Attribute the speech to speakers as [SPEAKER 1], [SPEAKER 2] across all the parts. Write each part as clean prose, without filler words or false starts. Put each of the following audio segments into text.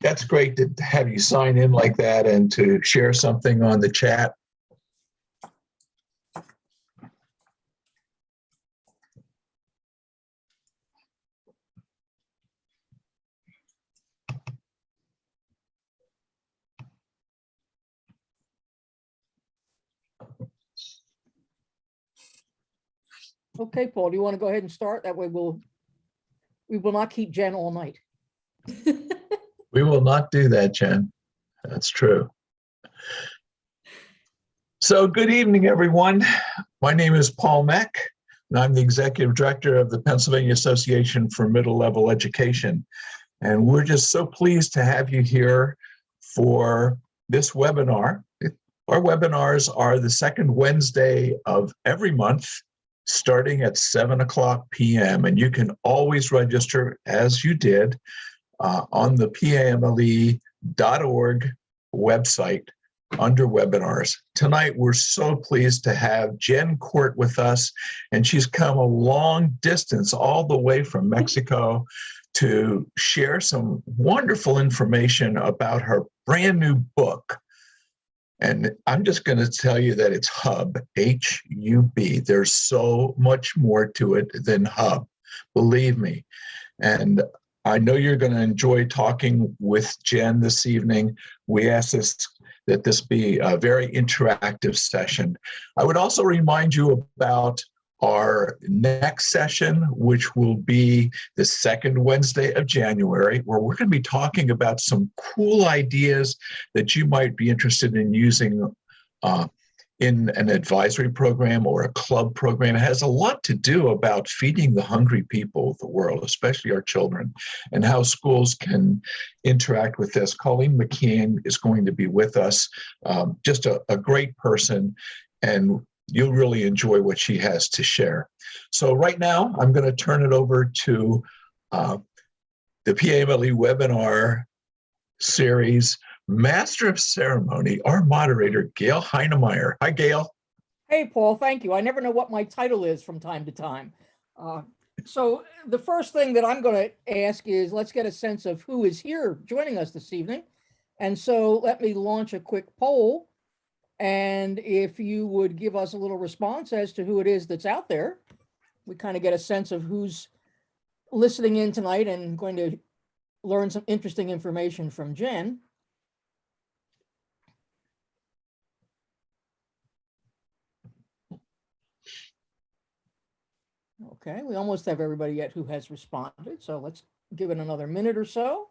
[SPEAKER 1] That's great to have you sign in like that and to share something on the chat.
[SPEAKER 2] Okay, Paul, do you want to go ahead and start? That way we will not keep Jen all night.
[SPEAKER 1] We will not do that, Jen. That's true. So good evening, everyone. My name is Paul Meck, and I'm the Executive Director of the Pennsylvania Association for Middle Level Education. And we're just so pleased to have you here for this webinar. Our webinars are the second Wednesday of every month, starting at 7:00 p.m. And you can always register, as you did, on the PAMLE.org website under webinars. Tonight, we're so pleased to have Jen Cort with us, and she's come a long distance all the way from Mexico to share some wonderful information about her brand new book. And I'm just going to tell you that it's Hub, H-U-B. There's so much more to it than Hub, believe me. And I know you're going to enjoy talking with Jen this evening. We ask that this be a very interactive session. I would also remind you about our next session, which will be the second Wednesday of January, where we're going to be talking about some cool ideas that you might be interested in using in an advisory program or a club program. It has a lot to do about feeding the hungry people of the world, especially our children, and how schools can interact with this. Colleen McKeon is going to be with us, just a great person, and you'll really enjoy what she has to share. So right now, I'm going to turn it over to the PAMLE webinar series Master of Ceremony, our moderator, Gail Heinemeyer. Hi, Gail.
[SPEAKER 2] Hey, Paul, thank you. I never know what my title is from time to time. So the first thing that I'm going to ask is, let's get a sense of who is here joining us this evening. And so let me launch a quick poll. And if you would give us a little response as to who it is that's out there, we kind of get a sense of who's listening in tonight and going to learn some interesting information from Jen. Okay, we almost have everybody yet who has responded, so let's give it another minute or so.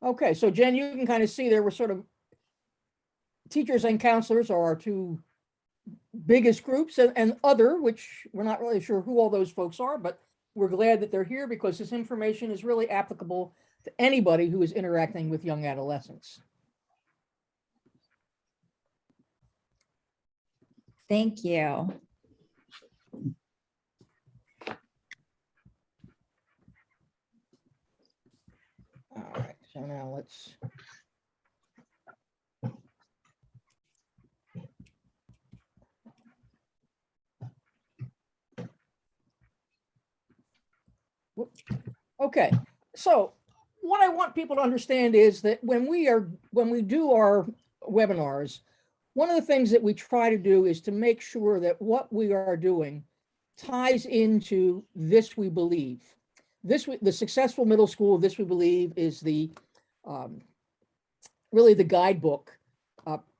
[SPEAKER 2] Okay, so Jen, you can kind of see there were sort of teachers and counselors are our two biggest groups, and other, which we're not really sure who all those folks are, but we're glad that they're here because this information is really applicable to anybody who is interacting with young adolescents.
[SPEAKER 3] Thank you.
[SPEAKER 2] All right, so now let's. Okay, so what I want people to understand is that when we do our webinars, one of the things that we try to do is to make sure that what we are doing ties into this we believe. The Successful Middle School, This We Believe, is the really the guidebook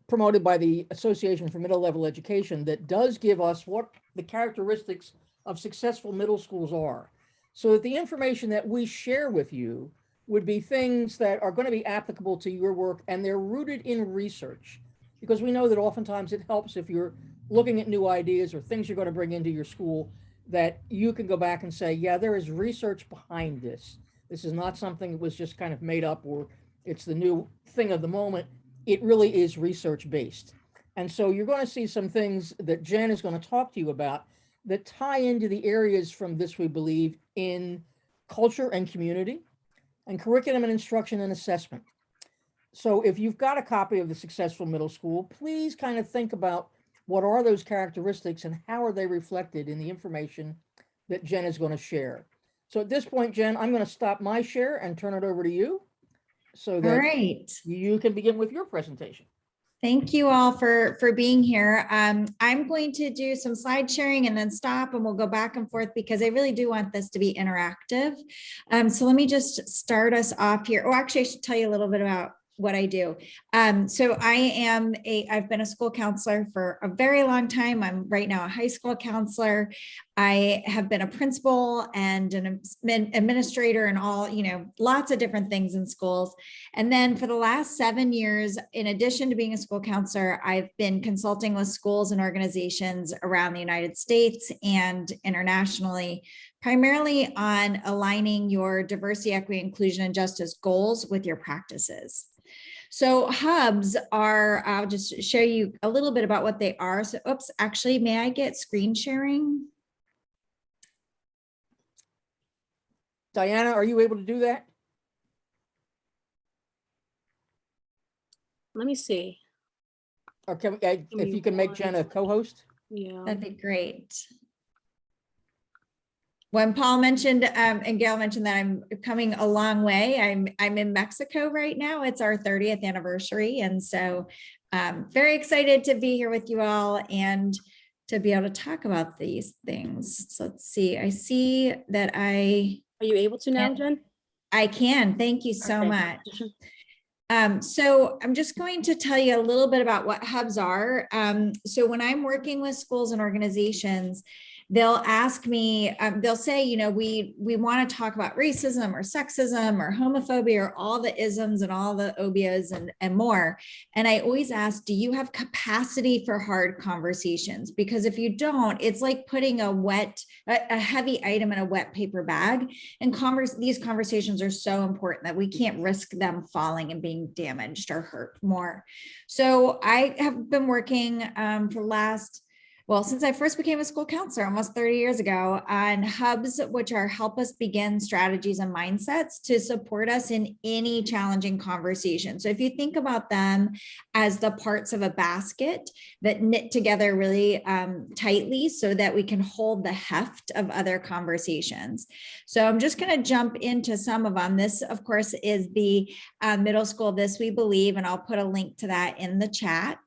[SPEAKER 2] promoted by the Association for Middle Level Education that does give us what the characteristics of successful middle schools are, so that the information that we share with you would be things that are going to be applicable to your work, and they're rooted in research, because we know that oftentimes it helps if you're looking at new ideas or things you're going to bring into your school, that you can go back and say, yeah, there is research behind this. This is not something that was just kind of made up, or it's the new thing of the moment. It really is research based. And so you're going to see some things that Jen is going to talk to you about that tie into the areas from This We Believe in culture and community, and curriculum and instruction and assessment. So if you've got a copy of the Successful Middle School, please kind of think about What are those characteristics and how are they reflected in the information that Jen is going to share? So at this point, Jen, I'm going to stop my share and turn it over to you so
[SPEAKER 3] All
[SPEAKER 2] that
[SPEAKER 3] right.
[SPEAKER 2] you can begin with your presentation.
[SPEAKER 3] Thank you all for being here. I'm going to do some slide sharing and then stop and we'll go back and forth because I really do want this to be interactive. So let me just start us off here. Oh, actually, I should tell you a little bit about what I do. So I've been a school counselor for a very long time. I'm right now a high school counselor. I have been a principal and an administrator and all, lots of different things in schools. And then for the last 7 years, in addition to being a school counselor, I've been consulting with schools and organizations around the United States and internationally, primarily on aligning your diversity, equity, inclusion, and justice goals with your practices. So hubs are, I'll just show you a little bit about what they are. So, oops, actually, may I get screen sharing?
[SPEAKER 2] Diana, are you able to do that?
[SPEAKER 4] Let me see.
[SPEAKER 2] Or if you can make Jen a co-host?
[SPEAKER 4] Yeah.
[SPEAKER 3] That'd be great. When Paul mentioned and Gail mentioned that I'm coming a long way, I'm in Mexico right now. It's our 30th anniversary. And so very excited to be here with you all and to be able to talk about these things. So let's see. I see that
[SPEAKER 4] Are you able to now, Jen?
[SPEAKER 3] I can. Thank you so
[SPEAKER 4] Okay.
[SPEAKER 3] much. So I'm just going to tell you a little bit about what hubs are. So when I'm working with schools and organizations, they'll ask me, they'll say, we want to talk about racism or sexism or homophobia or all the isms and all the obias and more. And I always ask, do you have capacity for hard conversations? Because if you don't, it's like putting a heavy item in a wet paper bag. And these conversations are so important that we can't risk them falling and being damaged or hurt more. So I have been working since I first became a school counselor almost 30 years ago, on hubs, which are help us begin strategies and mindsets to support us in any challenging conversation. So if you think about them as the parts of a basket that knit together really tightly so that we can hold the heft of other conversations. So I'm just going to jump into some of them. This, of course, is the middle school This We Believe, and I'll put a link to that in the chat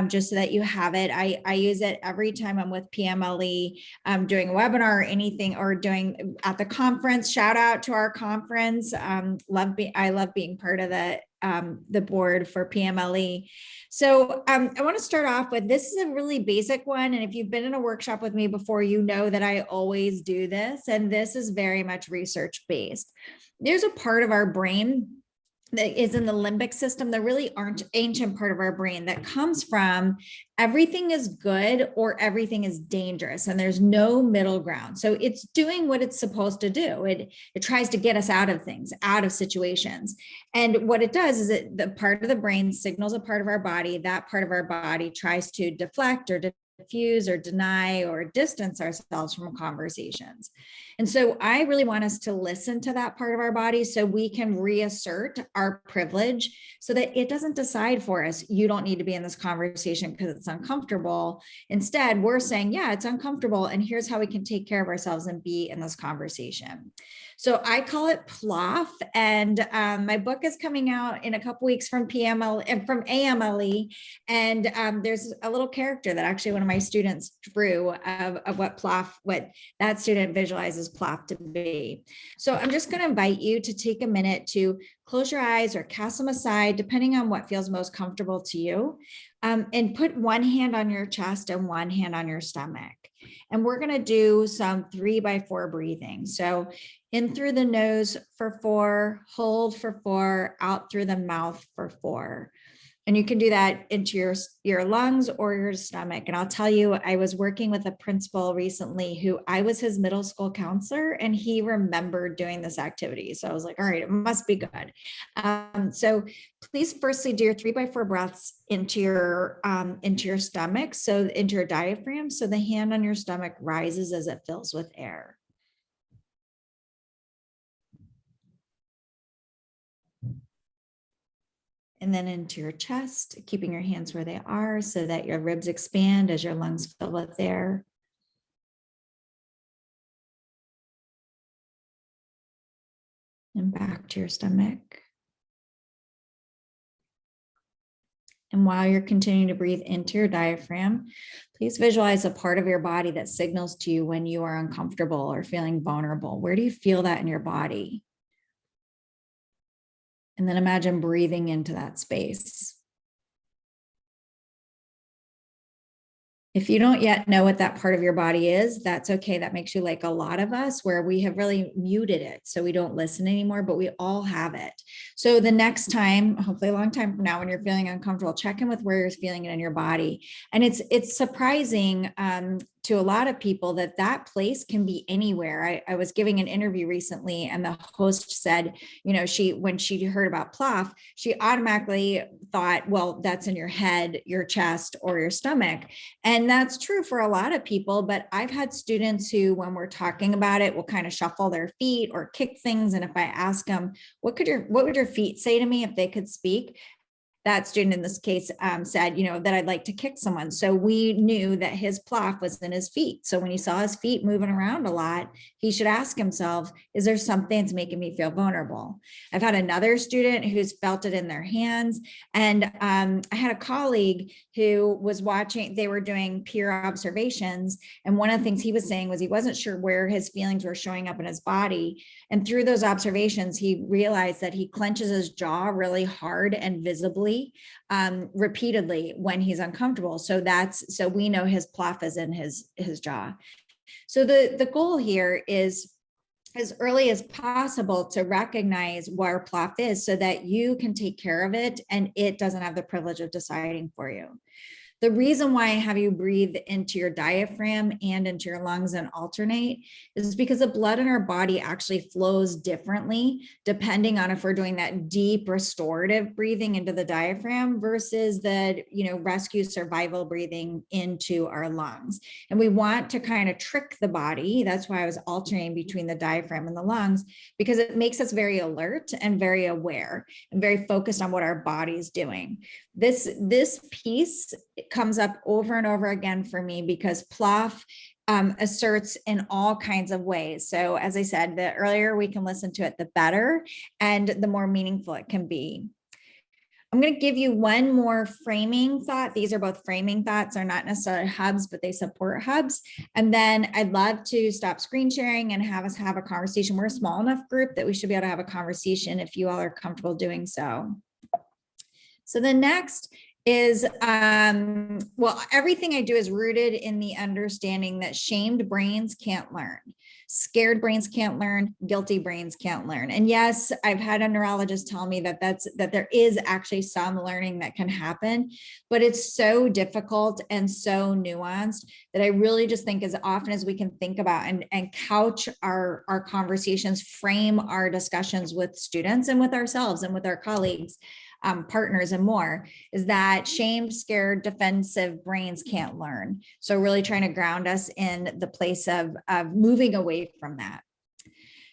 [SPEAKER 3] just so that you have it. I use it every time I'm with PAMLE, doing a webinar or anything, or doing at the conference. Shout out to our conference. I love being part of the board for PAMLE. So I want to start off with, this is a really basic one. And if you've been in a workshop with me before, you know that I always do this. And this is very much research based. There's a part of our brain that is in the limbic system, the really ancient part of our brain that comes from everything is good or everything is dangerous, and there's no middle ground. So it's doing what it's supposed to do. It tries to get us out of things, out of situations. And what it does is the part of the brain signals a part of our body. That part of our body tries to deflect or diffuse or deny or distance ourselves from conversations. And so I really want us to listen to that part of our body so we can reassert our privilege so that it doesn't decide for us, you don't need to be in this conversation because it's uncomfortable. Instead, we're saying, yeah, it's uncomfortable, and here's how we can take care of ourselves and be in this conversation. So I call it PLOF, and my book is coming out in a couple weeks from PML and from AMLE. And there's a little character that actually one of my students drew of what that student visualizes PLOF to be. So I'm just going to invite you to take a minute to close your eyes or cast them aside, depending on what feels most comfortable to you, and put one hand on your chest and one hand on your stomach. And we're going to do some 3x4 breathing. So in through the nose for 4, hold for 4, out through the mouth for 4. And you can do that into your lungs or your stomach. And I'll tell you, I was working with a principal recently who I was his middle school counselor, and he remembered doing this activity. So I was like, all right, it must be good. So please firstly do your 3x4 breaths into your stomach, so into your diaphragm. So the hand on your stomach rises as it fills with air. And then into your chest, keeping your hands where they are so that your ribs expand as your lungs fill with air. And back to your stomach. And while you're continuing to breathe into your diaphragm, please visualize a part of your body that signals to you when you are uncomfortable or feeling vulnerable. Where do you feel that in your body? And then imagine breathing into that space. If you don't yet know what that part of your body is, that's okay. That makes you like a lot of us, where we have really muted it so we don't listen anymore, but we all have it. So the next time, hopefully a long time from now, when you're feeling uncomfortable, check in with where you're feeling it in your body. And it's surprising to a lot of people that that place can be anywhere. I was giving an interview recently, and the host said, you know, when she heard about PLOF, she automatically thought, well, that's in your head, your chest, or your stomach. And that's true for a lot of people, but I've had students who, when we're talking about it, will kind of shuffle their feet or kick things. And if I ask them, what would your feet say to me if they could speak? That student in this case said, you know, that I'd like to kick someone. So we knew that his PLOF was in his feet. So when he saw his feet moving around a lot, he should ask himself, is there something that's making me feel vulnerable? I've had another student who's felt it in their hands. And I had a colleague who was watching, they were doing peer observations. And one of the things he was saying was he wasn't sure where his feelings were showing up in his body. And through those observations, he realized that he clenches his jaw really hard and visibly repeatedly when he's uncomfortable. So we know his PLOF is in his jaw. So the goal here is, as early as possible, to recognize where PLOF is so that you can take care of it and it doesn't have the privilege of deciding for you. The reason why I have you breathe into your diaphragm and into your lungs and alternate is because the blood in our body actually flows differently depending on if we're doing that deep restorative breathing into the diaphragm versus the, you know, rescue survival breathing into our lungs. And we want to kind of trick the body. That's why I was alternating between the diaphragm and the lungs, because it makes us very alert and very aware and very focused on what our body is doing. This piece comes up over and over again for me because PLOF asserts in all kinds of ways. So as I said, the earlier we can listen to it, the better, and the more meaningful it can be. I'm going to give you one more framing thought. These are both framing thoughts. They're not necessarily hubs, but they support hubs. And then I'd love to stop screen sharing and have us have a conversation. We're a small enough group that we should be able to have a conversation if you all are comfortable doing so. So the next is, well, everything I do is rooted in the understanding that shamed brains can't learn. Scared brains can't learn, guilty brains can't learn. And yes, I've had a neurologist tell me that there is actually some learning that can happen, but it's so difficult and so nuanced that I really just think as often as we can think about and couch our conversations, frame our discussions with students and with ourselves and with our colleagues, partners and more, is that shamed, scared, defensive brains can't learn. So really trying to ground us in the place of moving away from that.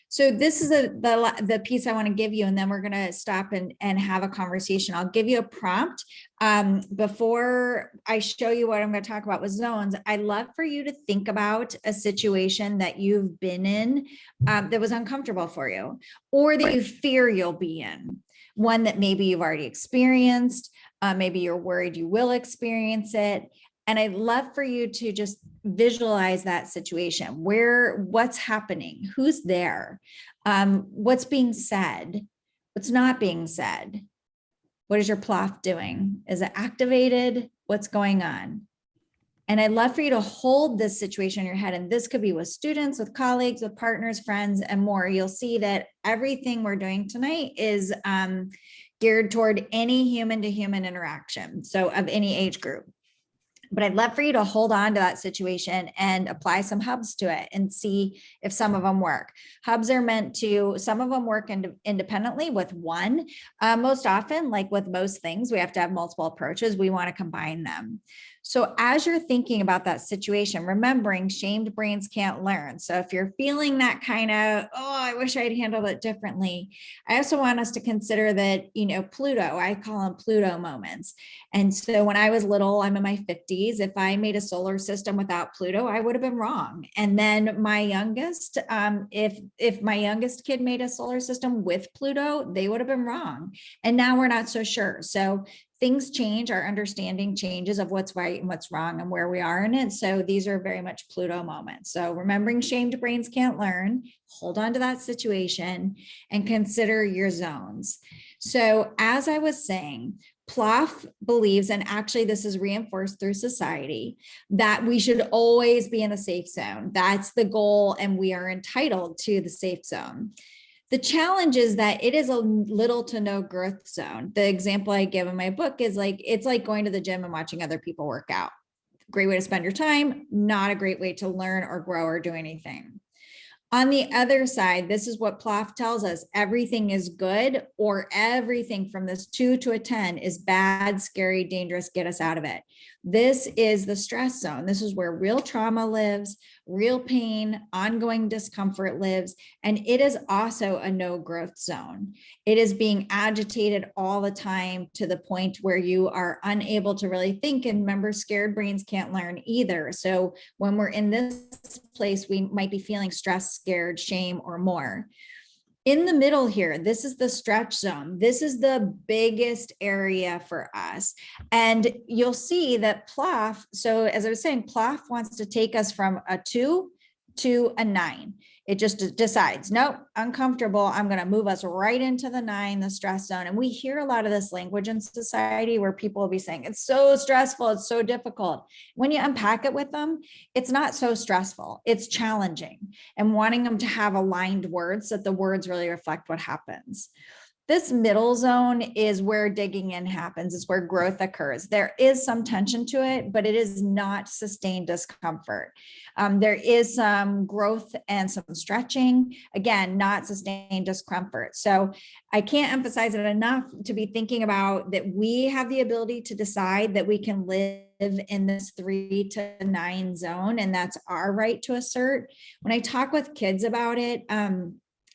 [SPEAKER 3] So this is the piece I want to give you, and then we're going to stop and have a conversation. I'll give you a prompt. Before I show you what I'm going to talk about with zones, I'd love for you to think about a situation that you've been in that was uncomfortable for you, or that you fear you'll be in. One that maybe you've already experienced, maybe you're worried you will experience it. And I'd love for you to just visualize that situation. What's happening? Who's there? What's being said? What's not being said? What is your PLOF doing? Is it activated? What's going on? And I'd love for you to hold this situation in your head. And this could be with students, with colleagues, with partners, friends, and more. You'll see that everything we're doing tonight is geared toward any human to human interaction. So of any age group. But I'd love for you to hold on to that situation and apply some hubs to it and see if some of them work. Hubs are meant to, some of them work independently with one. Most often, like with most things, we have to have multiple approaches. We want to combine them. So as you're thinking about that situation, remembering shamed brains can't learn. So if you're feeling that kind of, oh, I wish I'd handled it differently, I also want us to consider that, Pluto, I call them Pluto moments. And so when I was little, I'm in my 50s. If I made a solar system without Pluto, I would have been wrong. And then my youngest, if my youngest kid made a solar system with Pluto, they would have been wrong. And now we're not so sure. So things change, our understanding changes of what's right and what's wrong and where we are in it. So these are very much Pluto moments. So remembering shamed brains can't learn, hold on to that situation and consider your zones. So as I was saying, Plouffe believes, and actually this is reinforced through society, that we should always be in a safe zone. That's the goal, and we are entitled to the safe zone. The challenge is that it is a little to no growth zone. The example I give in my book is it's like going to the gym and watching other people work out. Great way to spend your time, not a great way to learn or grow or do anything. On the other side, this is what Plouffe tells us: everything is good, or everything from this 2 to a 10 is bad, scary, dangerous, get us out of it. This is the stress zone. This is where real trauma lives, real pain, ongoing discomfort lives, and it is also a no growth zone. It is being agitated all the time to the point where you are unable to really think. And remember, scared brains can't learn either. So when we're in this place, we might be feeling stressed, scared, shame, or more. In the middle here, this is the stretch zone. This is the biggest area for us. And you'll see that Plouffe, so as I was saying, Plouffe wants to take us from a 2 to a 9. It just decides, nope, uncomfortable. I'm going to move us right into the 9, the stress zone. And we hear a lot of this language in society where people will be saying, it's so stressful, it's so difficult. When you unpack it with them, it's not so stressful, it's challenging, and wanting them to have aligned words so that the words really reflect what happens. This middle zone is where digging in happens. It's where growth occurs. There is some tension to it, but it is not sustained discomfort. There is some growth and some stretching. Again, not sustained discomfort. So I can't emphasize it enough to be thinking about that we have the ability to decide that we can live in this 3 to 9 zone, and that's our right to assert. When I talk with kids about it,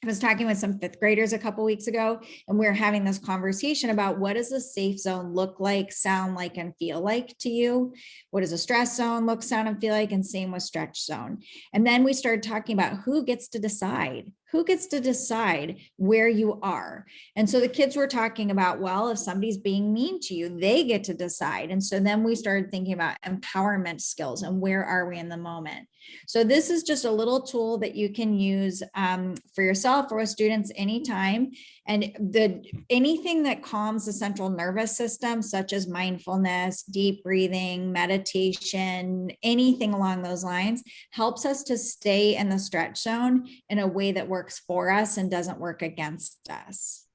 [SPEAKER 3] I was talking with some 5th graders a couple weeks ago, and we were having this conversation about what does a safe zone look like, sound like, and feel like to you? What does a stress zone look, sound, and feel like? And same with stretch zone. And then we started talking about who gets to decide. Who gets to decide where you are? And so the kids were talking about, well, if somebody's being mean to you, they get to decide. And so then we started thinking about empowerment skills and where are we in the moment? So this is just a little tool that you can use for yourself or with students anytime. And anything that calms the central nervous system, such as mindfulness, deep breathing, meditation, anything along those lines, helps us to stay in the stretch zone in a way that works for us and doesn't work against us.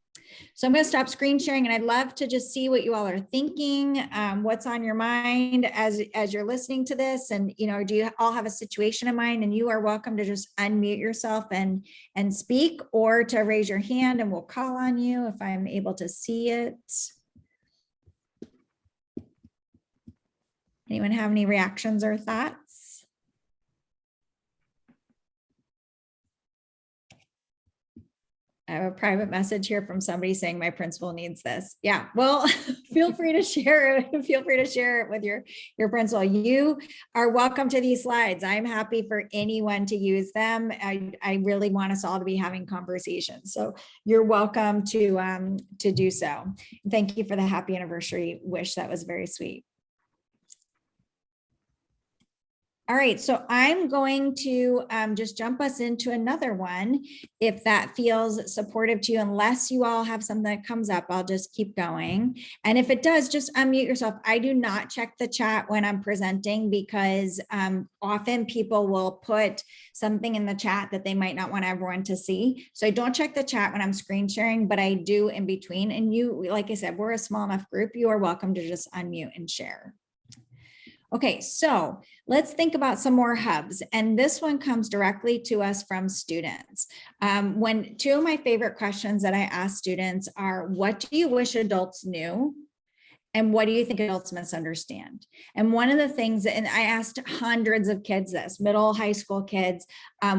[SPEAKER 3] So I'm going to stop screen sharing, and I'd love to just see what you all are thinking, what's on your mind as you're listening to this. And, do you all have a situation in mind? And you are welcome to just unmute yourself and speak, or to raise your hand and we'll call on you if I'm able to see it. Anyone have any reactions or thoughts? I have a private message here from somebody saying my principal needs this. Yeah, well, feel free to share it. Feel free to share it with your principal. You are welcome to these slides. I'm happy for anyone to use them. I really want us all to be having conversations. So you're welcome to do so. Thank you for the happy anniversary wish. That was very sweet. All right, so I'm going to just jump us into another one if that feels supportive to you. Unless you all have something that comes up, I'll just keep going. And if it does, just unmute yourself. I do not check the chat when I'm presenting because often people will put something in the chat that they might not want everyone to see. So I don't check the chat when I'm screen sharing, but I do in between. And you, like I said, we're a small enough group. You are welcome to just unmute and share. Okay, so let's think about some more hubs. And this one comes directly to us from students. When two of my favorite questions that I ask students are, what do you wish adults knew? And what do you think adults misunderstand? And one of the things, and I asked hundreds of kids this, middle, high school kids,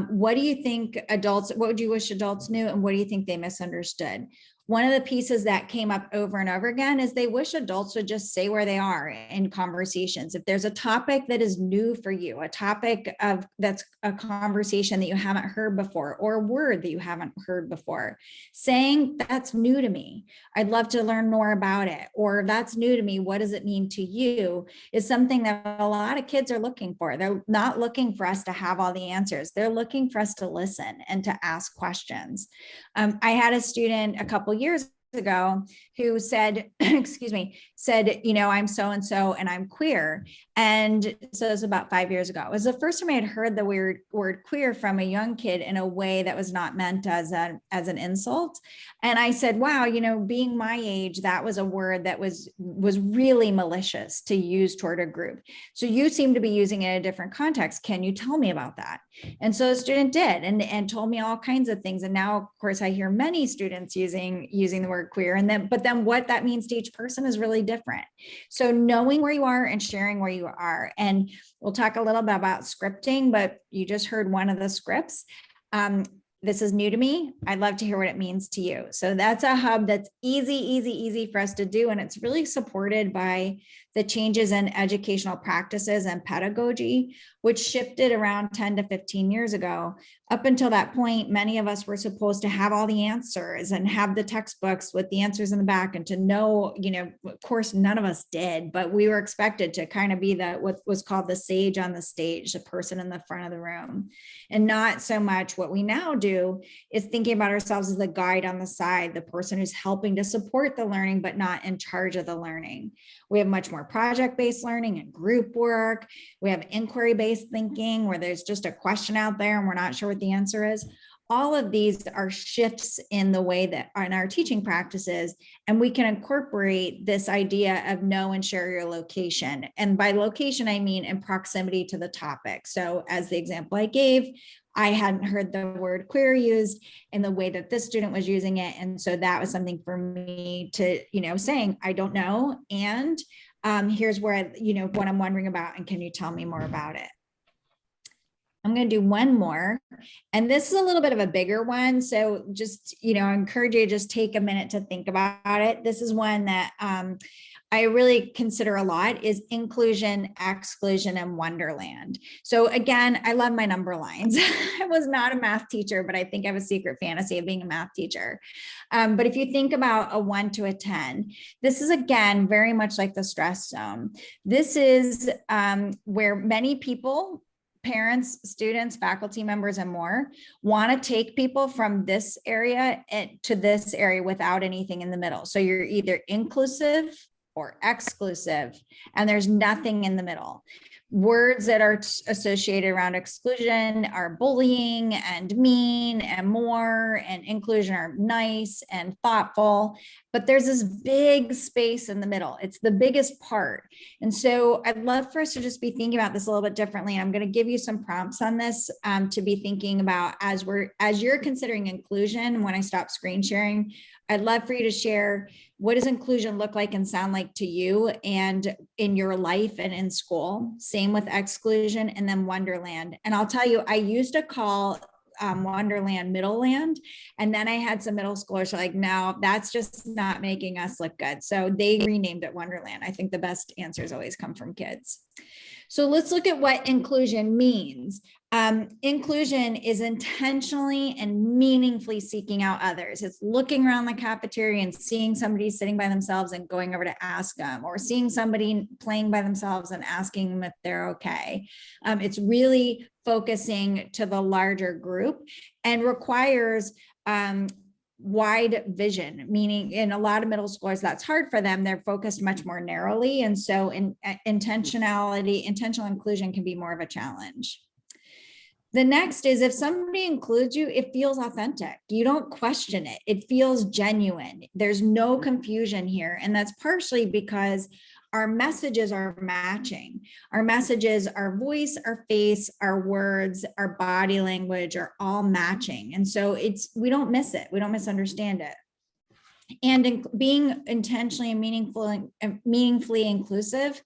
[SPEAKER 3] what do you think adults, what would you wish adults knew? And what do you think they misunderstood? One of the pieces that came up over and over again is they wish adults would just say where they are in conversations. If there's a topic that is new for you, a topic of that's a conversation that you haven't heard before, or a word that you haven't heard before, saying that's new to me, I'd love to learn more about it, or that's new to me, what does it mean to you, is something that a lot of kids are looking for. They're not looking for us to have all the answers. They're looking for us to listen and to ask questions. I had a student a couple years ago who said, excuse me, said, you know, I'm so-and-so and I'm queer. And so it was about 5 years ago. It was the first time I had heard the weird word queer from a young kid in a way that was not meant as an insult. And I said, wow, you know, being my age, that was a word that was really malicious to use toward a group. So you seem to be using it in a different context. Can you tell me about that? And so the student did, and told me all kinds of things. And now, of course, I hear many students using the word queer, but then what that means to each person is really different. So knowing where you are and sharing where you are. And we'll talk a little bit about scripting, but you just heard one of the scripts. This is new to me. I'd love to hear what it means to you. So that's a hub that's easy for us to do. And it's really supported by the changes in educational practices and pedagogy, which shifted around 10 to 15 years ago. Up until that point, many of us were supposed to have all the answers and have the textbooks with the answers in the back, and to know, you know, of course, none of us did, but we were expected to kind of be what was called the sage on the stage, the person in the front of the room. And not so much what we now do is thinking about ourselves as the guide on the side, the person who's helping to support the learning, but not in charge of the learning. We have much more project-based learning and group work. We have inquiry-based thinking, where there's just a question out there and we're not sure what the answer is. All of these are shifts in the way that in our teaching practices, and we can incorporate this idea of know and share your location. And by location, I mean in proximity to the topic. So as the example I gave, I hadn't heard the word queer used in the way that this student was using it. And so that was something for me to, you know, saying, I don't know. And here's where, you know, what I'm wondering about, and can you tell me more about it? I'm going to do one more, and this is a little bit of a bigger one. So just, you know, I encourage you to just take a minute to think about it. This is one that I really consider a lot, is inclusion, exclusion, and wonderland. So again, I love my number lines. I was not a math teacher, but I think I have a secret fantasy of being a math teacher. But if you think about a 1 to a 10, this is again, very much like the stress zone. This is where many people, parents, students, faculty members, and more, want to take people from this area to this area without anything in the middle. So you're either inclusive or exclusive, and there's nothing in the middle. Words that are associated around exclusion are bullying and mean and more, and inclusion are nice and thoughtful, but there's this big space in the middle. It's the biggest part. And so I'd love for us to just be thinking about this a little bit differently. And I'm going to give you some prompts on this to be thinking about as you're considering inclusion. When I stop screen sharing, I'd love for you to share, what does inclusion look like and sound like to you and in your life and in school? Same with exclusion, and then wonderland. And I'll tell you, I used to call wonderland middle land, and then I had some middle schoolers like, no, that's just not making us look good. So they renamed it wonderland. I think the best answers always come from kids. So let's look at what inclusion means. Inclusion is intentionally and meaningfully seeking out others. It's looking around the cafeteria and seeing somebody sitting by themselves and going over to ask them, or seeing somebody playing by themselves and asking them if they're okay. It's really focusing to the larger group and requires wide vision, meaning in a lot of middle schoolers, that's hard for them. They're focused much more narrowly. And so intentional inclusion can be more of a challenge. The next is, if somebody includes you, it feels authentic. You don't question it. It feels genuine. There's no confusion here. And that's partially because our messages are matching. Our messages, our voice, our face, our words, our body language are all matching. And so we don't miss it. We don't misunderstand it. And being intentionally and meaningfully inclusive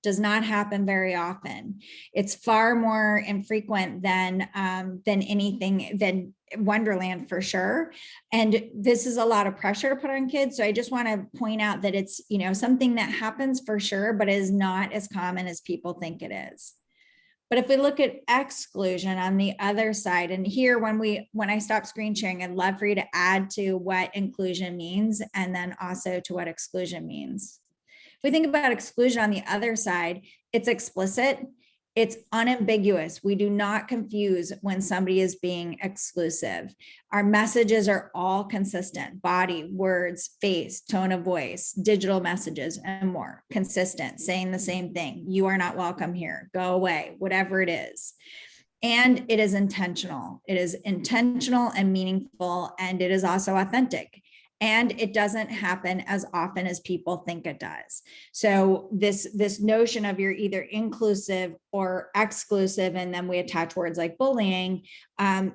[SPEAKER 3] does not happen very often. It's far more infrequent than anything, than Wonderland for sure. And this is a lot of pressure to put on kids. So I just want to point out that it's, something that happens for sure, but is not as common as people think it is. But if we look at exclusion on the other side, and here when I stop screen sharing, I'd love for you to add to what inclusion means and then also to what exclusion means. If we think about exclusion on the other side, it's explicit, it's unambiguous. We do not confuse when somebody is being exclusive. Our messages are all consistent: body, words, face, tone of voice, digital messages, and more. Consistent, saying the same thing. You are not welcome here. Go away, whatever it is. And it is intentional. It is intentional and meaningful, and it is also authentic. And it doesn't happen as often as people think it does. So this notion of you're either inclusive or exclusive, and then we attach words like bullying,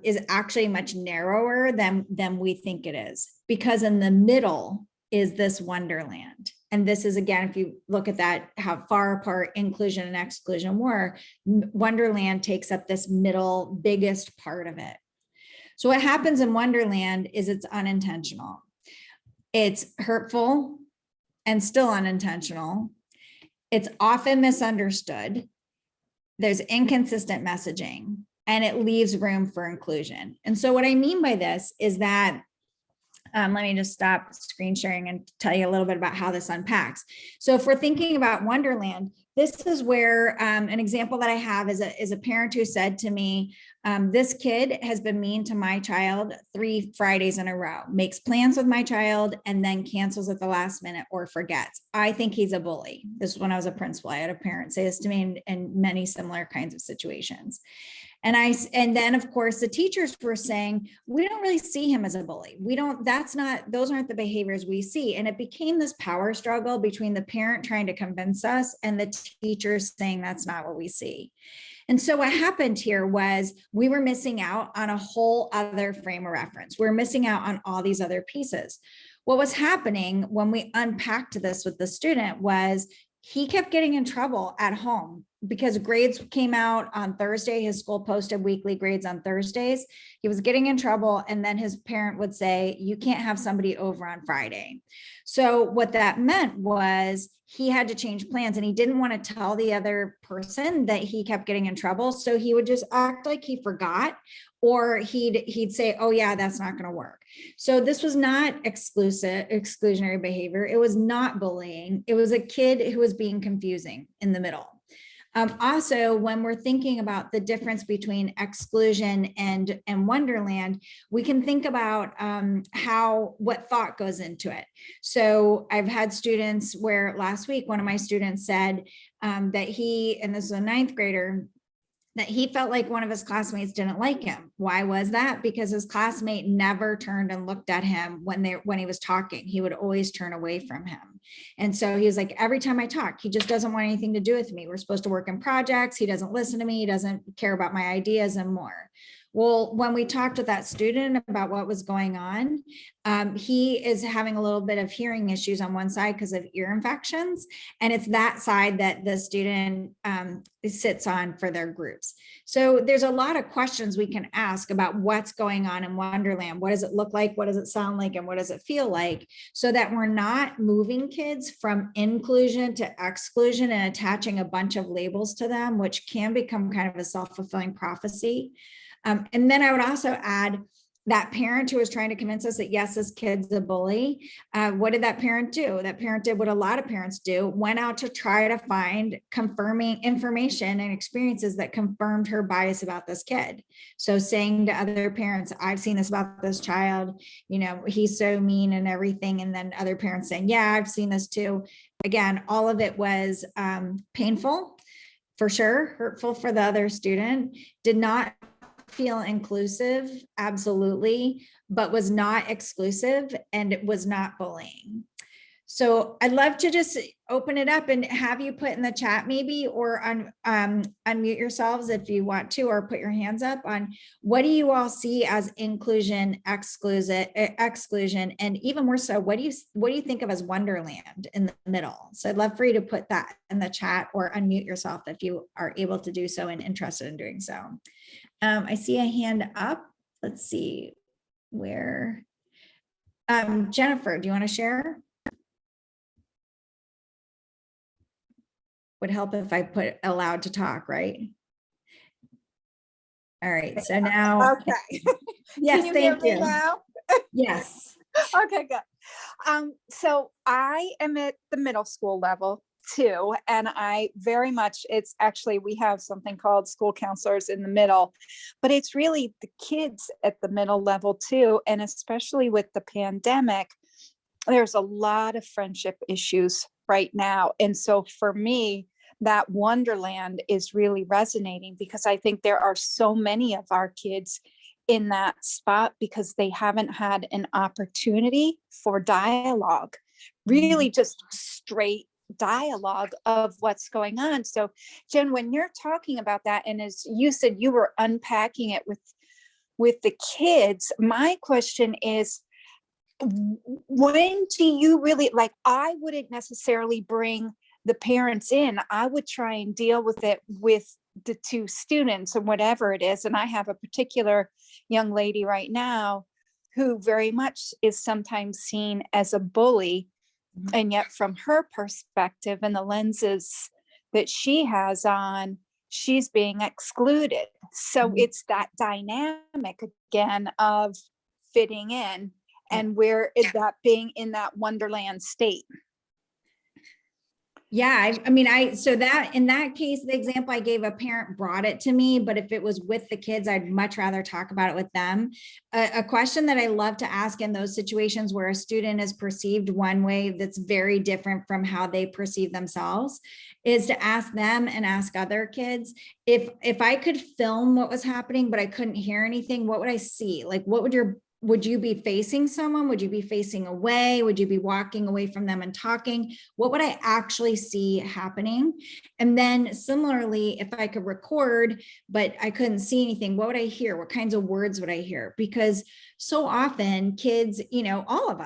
[SPEAKER 3] is actually much narrower than we think it is. Because in the middle is this wonderland. And this is, again, if you look at that, how far apart inclusion and exclusion were, Wonderland takes up this middle biggest part of it. So what happens in Wonderland is it's unintentional. It's hurtful and still unintentional. It's often misunderstood. There's inconsistent messaging, and it leaves room for inclusion. And so what I mean by this is that, let me just stop screen sharing and tell you a little bit about how this unpacks. So if we're thinking about Wonderland, this is where an example that I have is a parent who said to me, this kid has been mean to my child 3 Fridays in a row, makes plans with my child, and then cancels at the last minute or forgets. I think he's a bully. This is when I was a principal. I had a parent say this to me in many similar kinds of situations. And then of course the teachers were saying, we don't really see him as a bully. Those aren't the behaviors we see. And it became this power struggle between the parent trying to convince us and the teachers saying that's not what we see. And so what happened here was we were missing out on a whole other frame of reference. We're missing out on all these other pieces. What was happening when we unpacked this with the student was he kept getting in trouble at home because grades came out on Thursday. His school posted weekly grades on Thursdays. He was getting in trouble, and then his parent would say, you can't have somebody over on Friday. So what that meant was he had to change plans, and he didn't want to tell the other person that he kept getting in trouble. So he would just act like he forgot, or he'd say, oh yeah, that's not going to work. So this was not exclusionary behavior. It was not bullying. It was a kid who was being confusing in the middle. Also, when we're thinking about the difference between exclusion and Wonderland, we can think about what thought goes into it. So I've had students where last week, one of my students said that and this is a 9th grader, that he felt like one of his classmates didn't like him. Why was that? Because his classmate never turned and looked at him when he was talking. He would always turn away from him. And so he was like, every time I talk, he just doesn't want anything to do with me. We're supposed to work in projects. He doesn't listen to me. He doesn't care about my ideas and more. Well, when we talked to that student about what was going on, he is having a little bit of hearing issues on one side because of ear infections. And it's that side that the student sits on for their groups. So there's a lot of questions we can ask about what's going on in Wonderland. What does it look like? What does it sound like? And what does it feel like? So that we're not moving kids from inclusion to exclusion and attaching a bunch of labels to them, which can become kind of a self-fulfilling prophecy. And then I would also add that parent who was trying to convince us that, yes, this kid's a bully. What did that parent do? That parent did what a lot of parents do, went out to try to find confirming information and experiences that confirmed her bias about this kid. So saying to other parents, I've seen this about this child, he's so mean and everything. And then other parents saying, yeah, I've seen this too. Again, all of it was painful, for sure, hurtful for the other student, did not feel inclusive, absolutely, but was not exclusive, and it was not bullying. So I'd love to just open it up and have you put in the chat maybe, or unmute yourselves if you want to, or put your hands up on what do you all see as inclusion, exclusion, and even more so, what do you think of as Wonderland in the middle? So I'd love for you to put that in the chat or unmute yourself if you are able to do so and interested in doing so. I see a hand up. Let's see where. Jennifer, do you want to share? Would help if I put allowed to talk, right? All right, so now.
[SPEAKER 5] Okay.
[SPEAKER 3] Yes,
[SPEAKER 5] Can you hear
[SPEAKER 3] thank
[SPEAKER 5] me
[SPEAKER 3] you.
[SPEAKER 5] now?
[SPEAKER 3] Yes.
[SPEAKER 5] Okay, good. So I am at the middle school level too, and I very much, it's actually, we have something called school counselors in the middle, but it's really the kids at the middle level too. And especially with the pandemic, there's a lot of friendship issues right now. And so for me, that Wonderland is really resonating because I think there are so many of our kids in that spot because they haven't had an opportunity for dialogue, really just straight dialogue of what's going on. So Jen, when you're talking about that, and as you said, you were unpacking it with the kids, my question is, when do you really, like, I wouldn't necessarily bring the parents in. I would try and deal with it with the two students or whatever it is. And I have a particular young lady right now who very much is sometimes seen as a bully. And yet from her perspective and the lenses that she has on, she's being excluded. So it's that dynamic again of fitting in and where is that being in that Wonderland state.
[SPEAKER 3] Yeah, I mean, so that in that case, the example I gave, a parent brought it to me, but if it was with the kids, I'd much rather talk about it with them. A question that I love to ask in those situations where a student is perceived one way that's very different from how they perceive themselves is to ask them and ask other kids, if I could film what was happening, but I couldn't hear anything, what would I see? Like, what would you be facing someone? Would you be facing away? Would you be walking away from them and talking? What would I actually see happening? And then similarly, if I could record, but I couldn't see anything, what would I hear? What kinds of words would I hear? Because so often kids, all of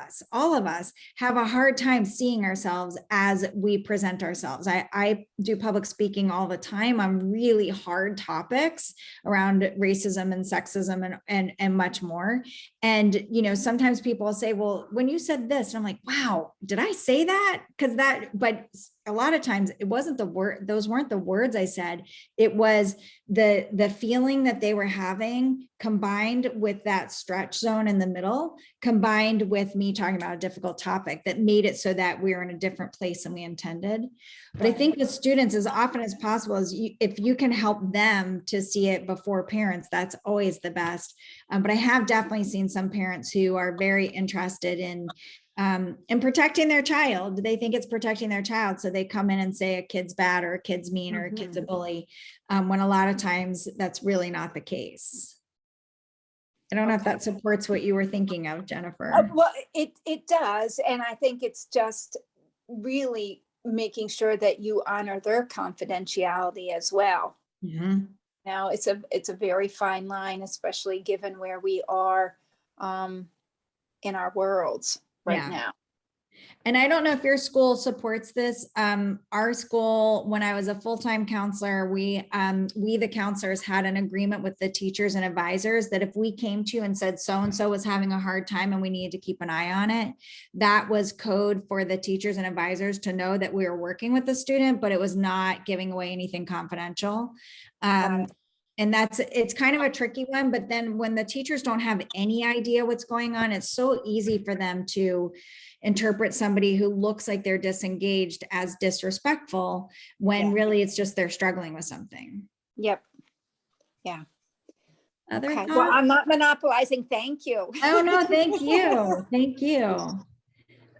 [SPEAKER 3] us have a hard time seeing ourselves as we present ourselves. I do public speaking all the time on really hard topics around racism and sexism and much more. And, sometimes people say, well, when you said this, I'm like, wow, did I say that? But a lot of times it wasn't the word, those weren't the words I said. It was the feeling that they were having combined with that stretch zone in the middle, combined with me talking about a difficult topic that made it so that we were in a different place than we intended. But I think with students, as often as possible, if you can help them to see it before parents, that's always the best. But I have definitely seen some parents who are very interested in protecting their child. They think it's protecting their child. So they come in and say a kid's bad or a kid's mean or a kid's a bully, when a lot of times that's really not the case. I don't know if that supports what you were thinking of, Jennifer.
[SPEAKER 5] Well, it does. And I think it's just really making sure that you honor their confidentiality as well. Now it's a very fine line, especially given where we are in our worlds right now.
[SPEAKER 3] And I don't know if your school supports this. Our school, when I was a full-time counselor, we the counselors had an agreement with the teachers and advisors that if we came to you and said so-and-so was having a hard time and we needed to keep an eye on it, that was code for the teachers and advisors to know that we were working with the student, but it was not giving away anything confidential. And it's kind of a tricky one, but then when the teachers don't have any idea what's going on, it's so easy for them to interpret somebody who looks like they're disengaged as disrespectful when really it's just they're struggling with something.
[SPEAKER 5] Yep. Yeah.
[SPEAKER 3] Other thoughts?
[SPEAKER 5] Well, I'm not monopolizing. Thank you.
[SPEAKER 3] Oh no, thank you. Thank you.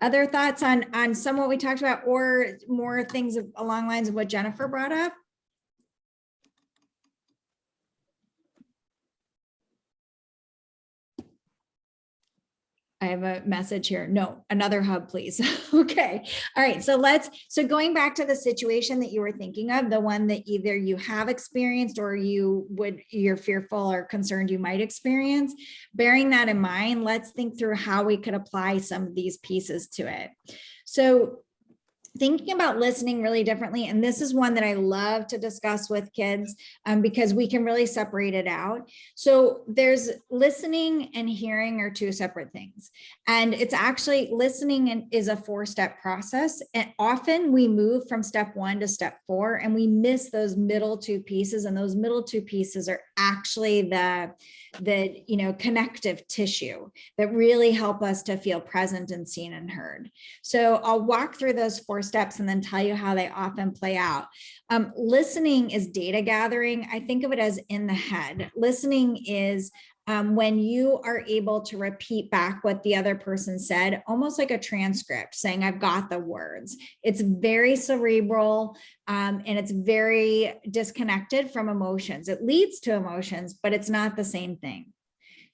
[SPEAKER 3] Other thoughts on some of what we talked about, or more things along lines of what Jennifer brought up? I have a message here. No, another hub, please. Okay. All right. So going back to the situation that you were thinking of, the one that either you have experienced or you're fearful or concerned you might experience, bearing that in mind, let's think through how we could apply some of these pieces to it. So thinking about listening really differently. And this is one that I love to discuss with kids because we can really separate it out. So there's listening and hearing are two separate things. And it's actually listening is a 4-step process. And often we move from step 1 to step 4 and we miss those middle 2 pieces. And those middle 2 pieces are actually the connective tissue that really help us to feel present and seen and heard. So I'll walk through those 4 steps and then tell you how they often play out. Listening is data gathering. I think of it as in the head. Listening is when you are able to repeat back what the other person said, almost like a transcript saying, I've got the words. It's very cerebral and it's very disconnected from emotions. It leads to emotions, but it's not the same thing.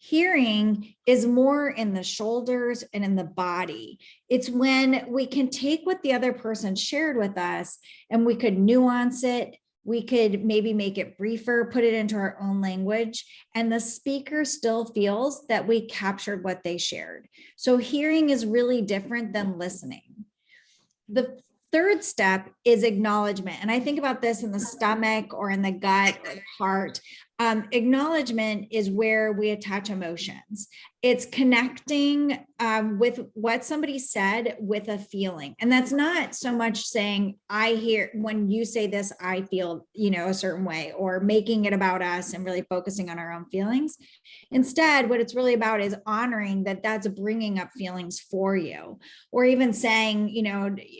[SPEAKER 3] Hearing is more in the shoulders and in the body. It's when we can take what the other person shared with us and we could nuance it. We could maybe make it briefer, put it into our own language, and the speaker still feels that we captured what they shared. So hearing is really different than listening. The 3rd step is acknowledgement. And I think about this in the stomach or in the gut or the heart. Acknowledgement is where we attach emotions. It's connecting with what somebody said with a feeling. And that's not so much saying, I hear when you say this, I feel, a certain way, or making it about us and really focusing on our own feelings. Instead, what it's really about is honoring that that's bringing up feelings for you, or even saying,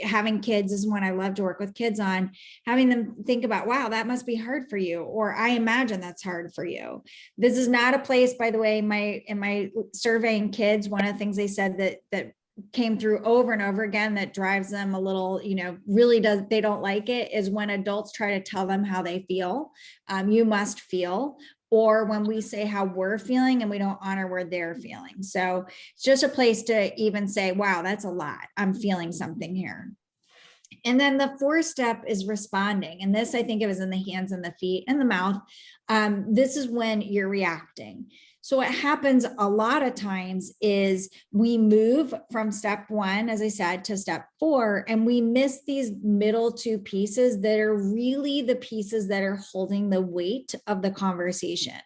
[SPEAKER 3] having kids is one I love to work with kids on, having them think about, wow, that must be hard for you. Or I imagine that's hard for you. This is not a place, by the way, in my surveying kids, one of the things they said that came through over and over again that drives them a little, they don't like it, is when adults try to tell them how they feel. You must feel. Or when we say how we're feeling and we don't honor where they're feeling. So it's just a place to even say, wow, that's a lot. I'm feeling something here. And then the 4th step is responding. And this, I think, it was in the hands and the feet and the mouth. This is when you're reacting. So what happens a lot of times is we move from step 1, as I said, to step 4, and we miss these middle 2 pieces that are really the pieces that are holding the weight of the conversation.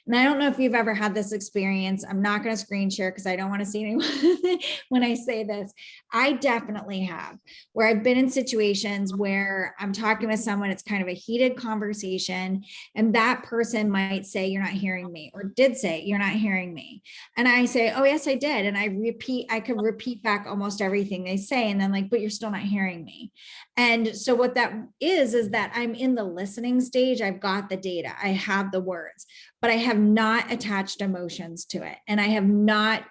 [SPEAKER 3] And I don't know if you've ever had this experience. I'm not going to screen share because I don't want to see anyone when I say this. I definitely have, where I've been in situations where I'm talking with someone, it's kind of a heated conversation, and that person might say, you're not hearing me, or did say, you're not hearing me. And I say, oh, yes, I did. And I could repeat back almost everything they say. And then but you're still not hearing me. And so what that is that I'm in the listening stage. I've got the data. I have the words, but I have not attached emotions to it. And I have not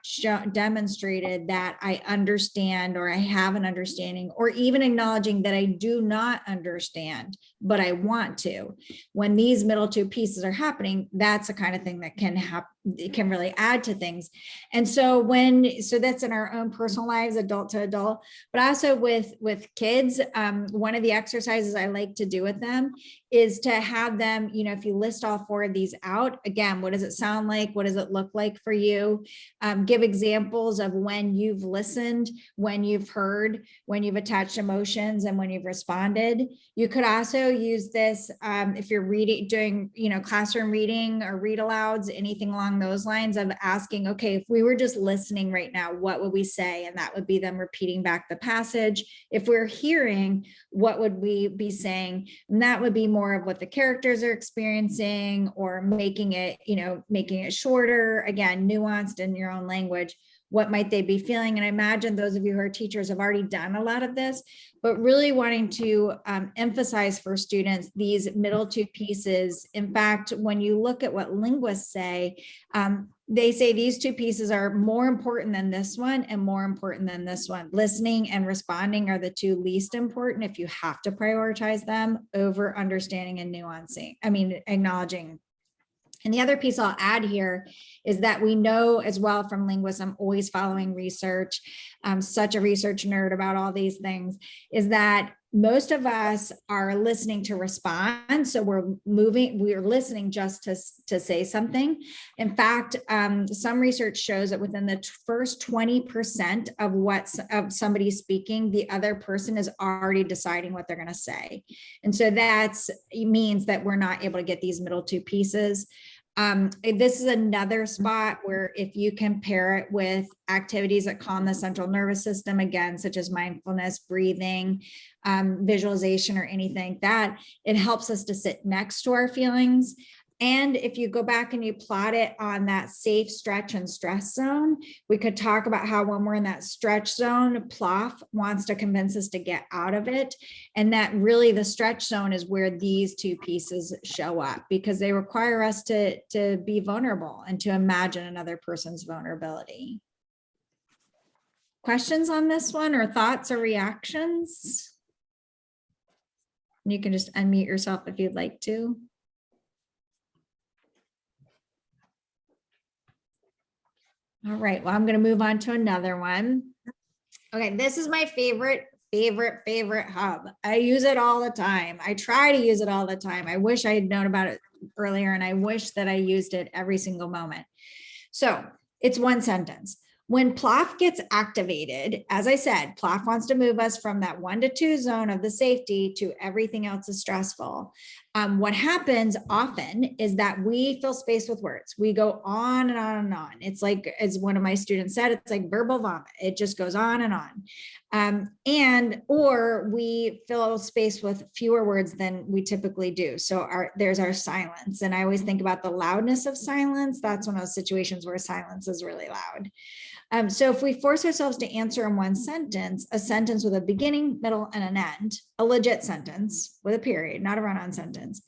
[SPEAKER 3] demonstrated that I understand, or I have an understanding, or even acknowledging that I do not understand, but I want to. When these middle 2 pieces are happening, that's the kind of thing that can happen. It can really add to things. And so that's in our own personal lives, adult to adult, but also with kids. One of the exercises I like to do with them is to have them, if you list all 4 of these out, again, what does it sound like? What does it look like for you? Give examples of when you've listened, when you've heard, when you've attached emotions, and when you've responded. You could also use this if you're doing classroom reading or read alouds, anything along those lines, of asking, okay, if we were just listening right now, what would we say? And that would be them repeating back the passage. If we're hearing, what would we be saying? And that would be more of what the characters are experiencing, or making it shorter, again, nuanced in your own language. What might they be feeling? And I imagine those of you who are teachers have already done a lot of this, but really wanting to emphasize for students these middle 2 pieces. In fact, when you look at what linguists say, they say these 2 pieces are more important than this one and more important than this one. Listening and responding are the 2 least important if you have to prioritize them over understanding and acknowledging. And the other piece I'll add here is that we know as well from linguists, I'm always following research. I'm such a research nerd about all these things, is that most of us are listening to respond. So we're listening just to say something. In fact, some research shows that within the first 20% of somebody speaking, the other person is already deciding what they're going to say. And so it means that we're not able to get these middle two pieces. This is another spot where if you compare it with activities that calm the central nervous system, again, such as mindfulness, breathing, visualization, or anything, that it helps us to sit next to our feelings. And if you go back and you plot it on that safe stretch and stress zone, we could talk about how when we're in that stretch zone, PLOF wants to convince us to get out of it. And that really the stretch zone is where these two pieces show up, because they require us to be vulnerable and to imagine another person's vulnerability. Questions on this one, or thoughts or reactions? You can just unmute yourself if you'd like to. All right, well, I'm going to move on to another one. Okay, this is my favorite hub. I use it all the time. I try to use it all the time. I wish I had known about it earlier, and I wish that I used it every single moment. So it's one sentence. When PLOF gets activated, as I said, PLOF wants to move us from that 1 to 2 zone of the safety to everything else is stressful. What happens often is that we fill space with words. We go on and on and on. It's like, as one of my students said, it's like verbal vomit. It just goes on and on. Or we fill space with fewer words than we typically do. So there's our silence. And I always think about the loudness of silence. That's one of those situations where silence is really loud. So if we force ourselves to answer in one sentence, a sentence with a beginning, middle, and an end, a legit sentence with a period, not a run-on sentence,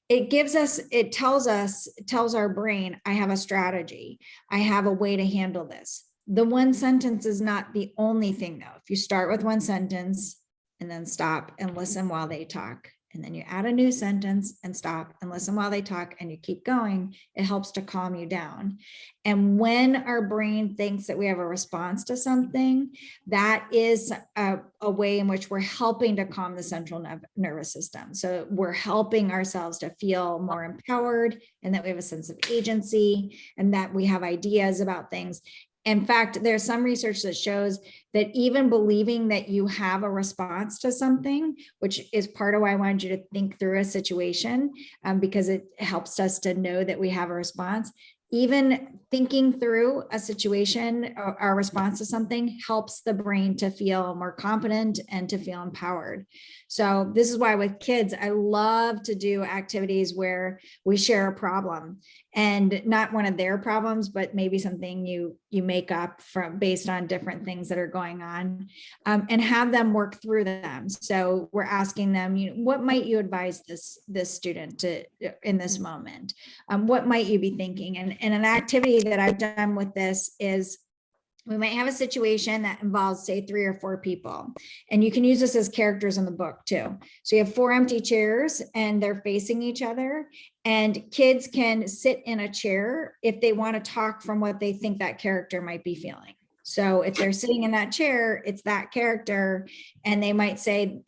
[SPEAKER 3] it tells our brain, I have a strategy. I have a way to handle this. The one sentence is not the only thing though. If you start with one sentence and then stop and listen while they talk, and then you add a new sentence and stop and listen while they talk, and you keep going, it helps to calm you down. And when our brain thinks that we have a response to something, that is a way in which we're helping to calm the central nervous system. So we're helping ourselves to feel more empowered, and that we have a sense of agency, and that we have ideas about things. In fact, there's some research that shows that even believing that you have a response to something, which is part of why I wanted you to think through a situation, because it helps us to know that we have a response. Even thinking through a situation or our response to something helps the brain to feel more confident and to feel empowered. So this is why with kids, I love to do activities where we share a problem, and not one of their problems, but maybe something you make up based on different things that are going on, and have them work through them. So we're asking them, what might you advise this student to in this moment? What might you be thinking? And an activity that I've done with this is, we might have a situation that involves, say, 3 or 4 people, and you can use this as characters in the book too. So you have 4 empty chairs and they're facing each other, and kids can sit in a chair if they want to talk from what they think that character might be feeling. So if they're sitting in that chair, it's that character, and they might say,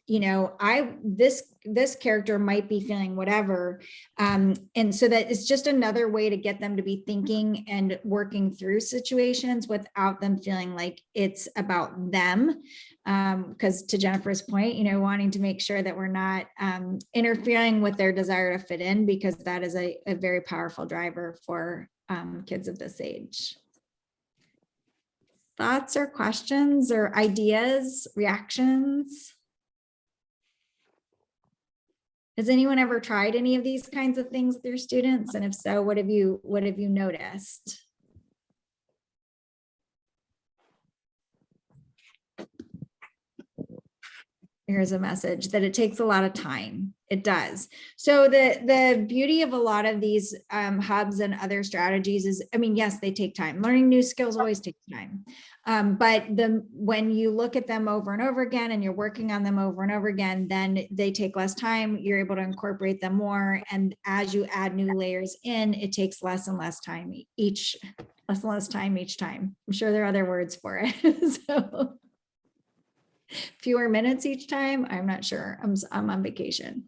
[SPEAKER 3] this character might be feeling whatever. And so that it's just another way to get them to be thinking and working through situations without them feeling like it's about them. Because to Jennifer's point, wanting to make sure that we're not interfering with their desire to fit in, because that is a very powerful driver for kids of this age. Thoughts or questions or ideas, reactions? Has anyone ever tried any of these kinds of things with their students? And if so, what have you noticed? Here's a message that it takes a lot of time. It does. So the beauty of a lot of these hubs and other strategies is, yes, they take time. Learning new skills always takes time. But when you look at them over and over again and you're working on them over and over again, then they take less time. You're able to incorporate them more. And as you add new layers in, it takes less and less time each time. I'm sure there are other words for it. So fewer minutes each time. I'm not sure. I'm on vacation.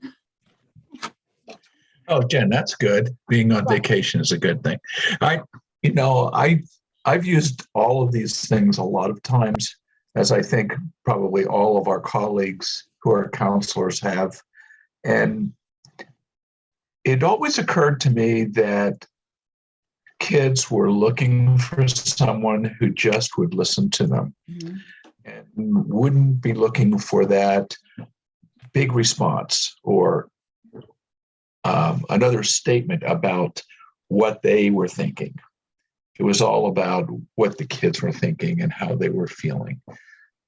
[SPEAKER 1] Oh, Jen, that's good. Being on vacation is a good thing. I've used all of these things a lot of times, as I think probably all of our colleagues who are counselors have. And it always occurred to me that kids were looking for someone who just would listen to them and wouldn't be looking for that big response or another statement about what they were thinking. It was all about what the kids were thinking and how they were feeling.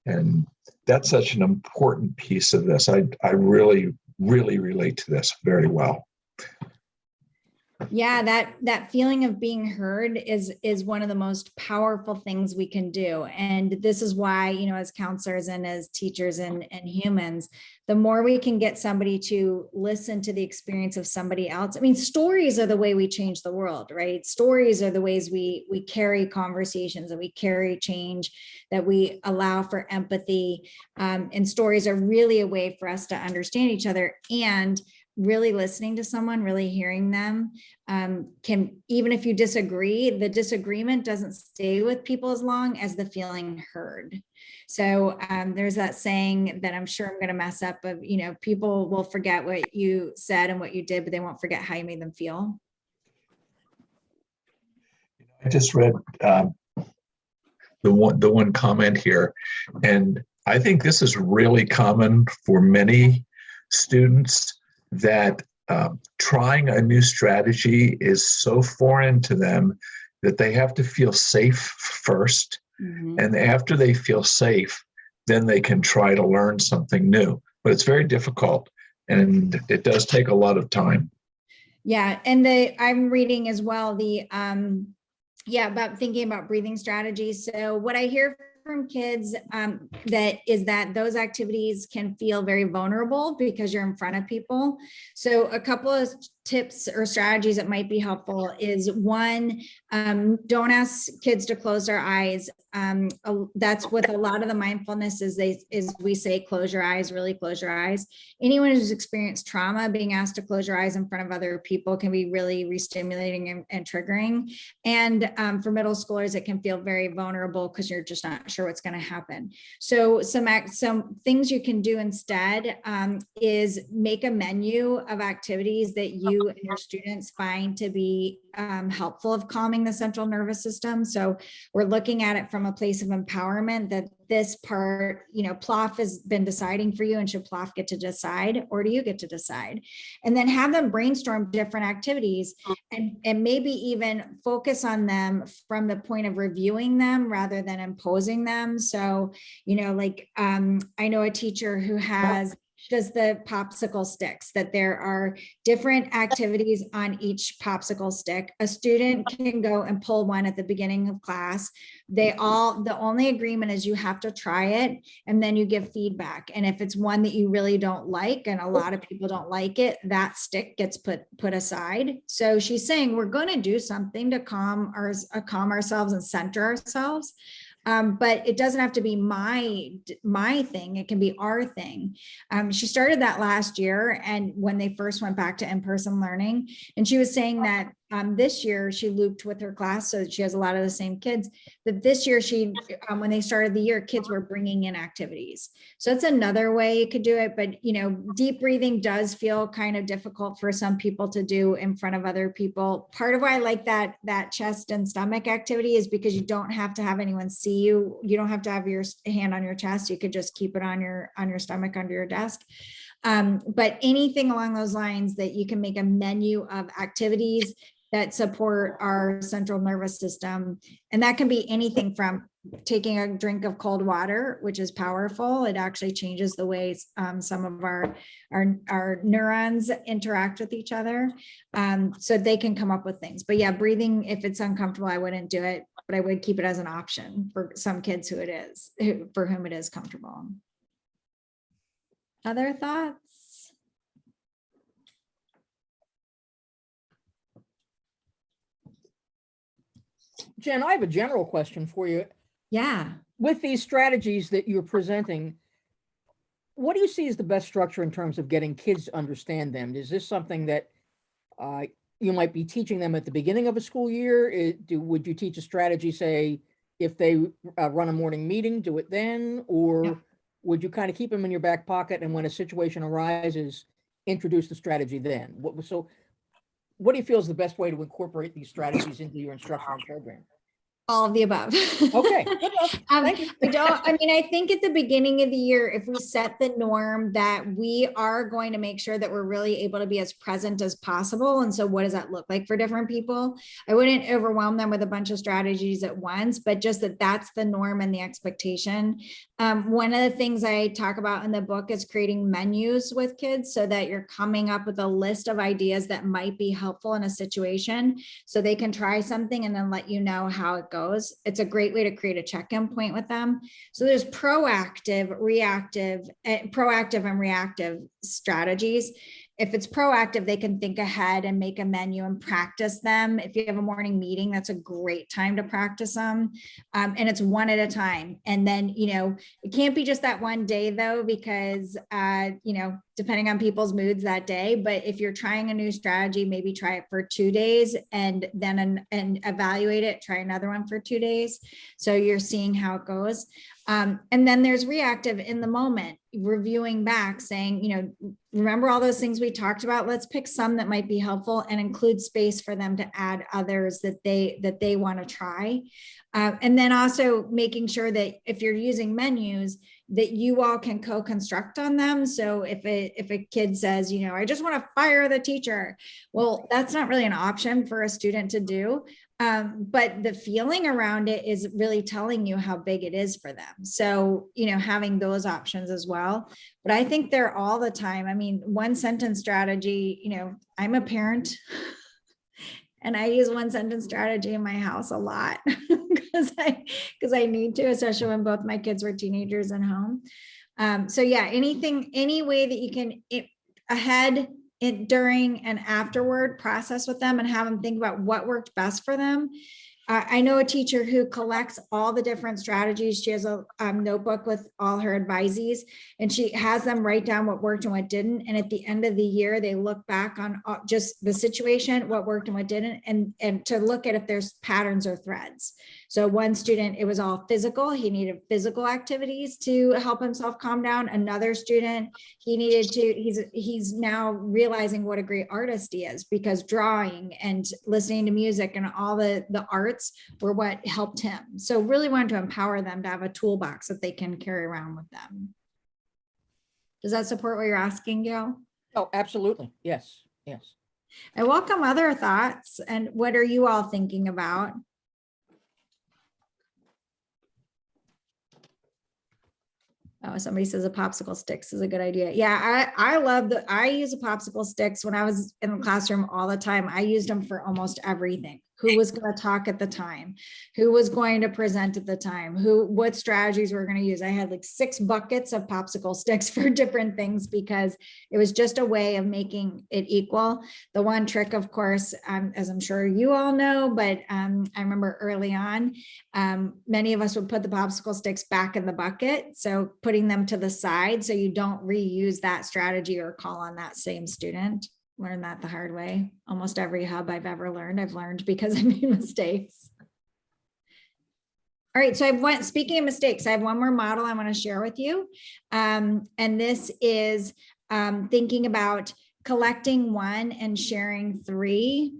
[SPEAKER 1] And that's such an important piece of this. I really, really relate to this very well.
[SPEAKER 3] Yeah, that feeling of being heard is one of the most powerful things we can do. And this is why, as counselors and as teachers and humans, the more we can get somebody to listen to the experience of somebody else. I mean, stories are the way we change the world, right? Stories are the ways we carry conversations and we carry change, that we allow for empathy. And stories are really a way for us to understand each other, and really listening to someone, really hearing them, can, even if you disagree, the disagreement doesn't stay with people as long as the feeling heard. So there's that saying that I'm sure I'm going to mess up of, people will forget what you said and what you did, but they won't forget how you made them feel.
[SPEAKER 1] I just read the one comment here, and I think this is really common for many students, that trying a new strategy is so foreign to them that they have to feel safe first. And after they feel safe, then they can try to learn something new. But it's very difficult, and it does take a lot of time.
[SPEAKER 3] Yeah, and I'm reading as well about thinking about breathing strategies. So what I hear from kids that those activities can feel very vulnerable because you're in front of people. So a couple of tips or strategies that might be helpful is, one, don't ask kids to close their eyes. That's with a lot of the mindfulness is we say, close your eyes, really close your eyes. Anyone who's experienced trauma, being asked to close your eyes in front of other people can be really re-stimulating and triggering. And for middle schoolers, it can feel very vulnerable because you're just not sure what's going to happen. So some things you can do instead is make a menu of activities that you and your students find to be helpful of calming the central nervous system. So we're looking at it from a place of empowerment, that this part, PLOF has been deciding for you, and should PLOF get to decide, or do you get to decide? And then have them brainstorm different activities and maybe even focus on them from the point of reviewing them rather than imposing them. So, I know a teacher who does the popsicle sticks, that there are different activities on each popsicle stick. A student can go and pull one at the beginning of class. The only agreement is you have to try it, and then you give feedback. And if it's one that you really don't like, and a lot of people don't like it, that stick gets put aside. So she's saying we're going to do something to calm ourselves and center ourselves. But it doesn't have to be my thing. It can be our thing. She started that last year, and when they first went back to in-person learning, and she was saying that this year she looped with her class so that she has a lot of the same kids. That this year when they started the year, kids were bringing in activities. So that's another way you could do it. But deep breathing does feel kind of difficult for some people to do in front of other people. Part of why I like that chest and stomach activity is because you don't have to have anyone see you. You don't have to have your hand on your chest. You could just keep it on your stomach under your desk. But anything along those lines that you can make a menu of activities that support our central nervous system. And that can be anything from taking a drink of cold water, which is powerful. It actually changes the ways some of our neurons interact with each other. So they can come up with things. But yeah, breathing, if it's uncomfortable, I wouldn't do it, but I would keep it as an option for some kids for whom it is comfortable. Other thoughts?
[SPEAKER 2] Jen, I have a general question for you.
[SPEAKER 3] Yeah.
[SPEAKER 2] With these strategies that you're presenting, what do you see as the best structure in terms of getting kids to understand them? Is this something that you might be teaching them at the beginning of a school year? Would you teach a strategy, say, if they run a morning meeting, do it then? Or
[SPEAKER 3] Yeah.
[SPEAKER 2] would you kind of keep them in your back pocket, and when a situation arises, introduce the strategy then? What do you feel is the best way to incorporate these strategies into your instructional program?
[SPEAKER 3] All of the above.
[SPEAKER 2] Okay, good enough. Thank you.
[SPEAKER 3] I think at the beginning of the year, if we set the norm that we are going to make sure that we're really able to be as present as possible. And so what does that look like for different people? I wouldn't overwhelm them with a bunch of strategies at once, but just that that's the norm and the expectation. One of the things I talk about in the book is creating menus with kids so that you're coming up with a list of ideas that might be helpful in a situation so they can try something and then let you know how it goes. It's a great way to create a check-in point with them. So there's proactive and reactive strategies. If it's proactive, they can think ahead and make a menu and practice them. If you have a morning meeting, that's a great time to practice them. And it's one at a time. And then, it can't be just that one day though, because, depending on people's moods that day, but if you're trying a new strategy, maybe try it for 2 days and then and evaluate it, try another one for 2 days. So you're seeing how it goes. And then there's reactive in the moment, reviewing back, saying, remember all those things we talked about? Let's pick some that might be helpful and include space for them to add others that they want to try. And then also making sure that if you're using menus, that you all can co-construct on them. So if a kid says, I just want to fire the teacher, well, that's not really an option for a student to do. But the feeling around it is really telling you how big it is for them. So, having those options as well. But I think they're all the time. I mean, one sentence strategy, I'm a parent and I use one sentence strategy in my house a lot because I need to, especially when both my kids were teenagers and home. So yeah, any way that you can ahead, during and afterward process with them and have them think about what worked best for them. I know a teacher who collects all the different strategies. She has a notebook with all her advisees and she has them write down what worked and what didn't. And at the end of the year, they look back on just the situation, what worked and what didn't, and to look at if there's patterns or threads. So one student, it was all physical. He needed physical activities to help himself calm down. Another student, he's now realizing what a great artist he is because drawing and listening to music and all the arts were what helped him. So really wanted to empower them to have a toolbox that they can carry around with them. Does that support what you're asking, Gail?
[SPEAKER 2] Oh, absolutely. Yes. Yes.
[SPEAKER 3] I welcome other thoughts. And what are you all thinking about? Oh, somebody says a popsicle sticks is a good idea. Yeah, I use a popsicle sticks when I was in the classroom all the time. I used them for almost everything. Who was going to talk at the time? Who was going to present at the time? What strategies we're going to use? I had like 6 buckets of popsicle sticks for different things because it was just a way of making it equal. The one trick, of course, as I'm sure you all know, but I remember early on, many of us would put the popsicle sticks back in the bucket. So putting them to the side so you don't reuse that strategy or call on that same student. Learned that the hard way. Almost every hub I've ever learned, I've learned because I made mistakes. All right, so speaking of mistakes, I have one more model I want to share with you. And this is thinking about collecting 1 and sharing 3.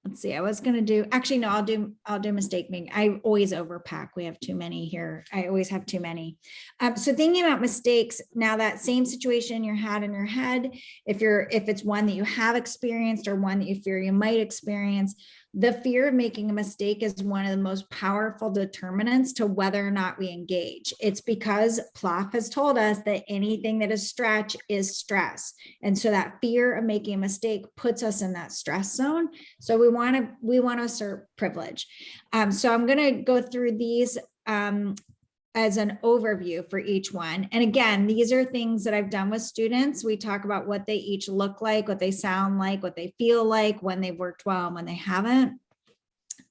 [SPEAKER 3] Let's see, I was going to do, actually, no, I'll do mistake making. I always overpack. We have too many here. I always have too many. So thinking about mistakes, now that same situation you had in your head, if it's one that you have experienced or one that you fear you might experience, The fear of making a mistake is one of the most powerful determinants to whether or not we engage. It's because Plouffe has told us that anything that is stretch is stress. And so that fear of making a mistake puts us in that stress zone. So we want to assert privilege. So I'm going to go through these as an overview for each one. And again, these are things that I've done with students. We talk about what they each look like, what they sound like, what they feel like, when they've worked well and when they haven't.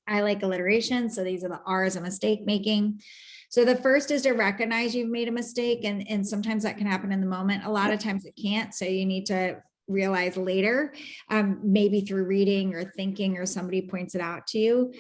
[SPEAKER 3] I like alliteration. So these are the R's of mistake making. So the first is to recognize you've made a mistake. And sometimes that can happen in the moment. A lot of times it can't. So you need to realize later, maybe through reading or thinking, or somebody points it out to you.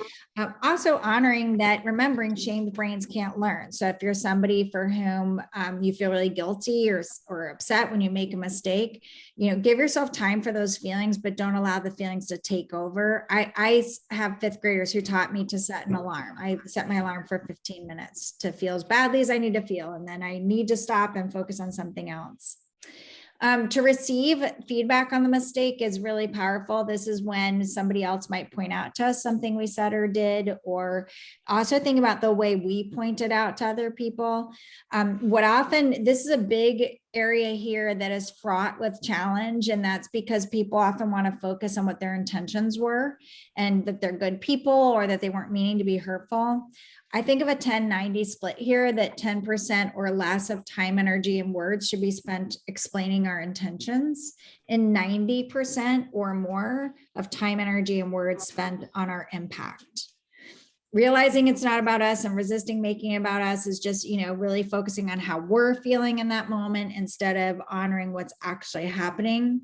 [SPEAKER 3] Also honoring that, remembering shamed brains can't learn. So if you're somebody for whom you feel really guilty or upset when you make a mistake, give yourself time for those feelings, but don't allow the feelings to take over. I have fifth graders who taught me to set an alarm. I set my alarm for 15 minutes to feel as badly as I need to feel. And then I need to stop and focus on something else. To receive feedback on the mistake is really powerful. This is when somebody else might point out to us something we said or did, or also think about the way we pointed out to other people. This is a big area here that is fraught with challenge, and that's because people often want to focus on what their intentions were and that they're good people or that they weren't meaning to be hurtful. I think of a 10-90 split here, that 10% or less of time, energy, and words should be spent explaining our intentions, and 90% or more of time, energy, and words spent on our impact. Realizing it's not about us and resisting making it about us is just, really focusing on how we're feeling in that moment instead of honoring what's actually happening.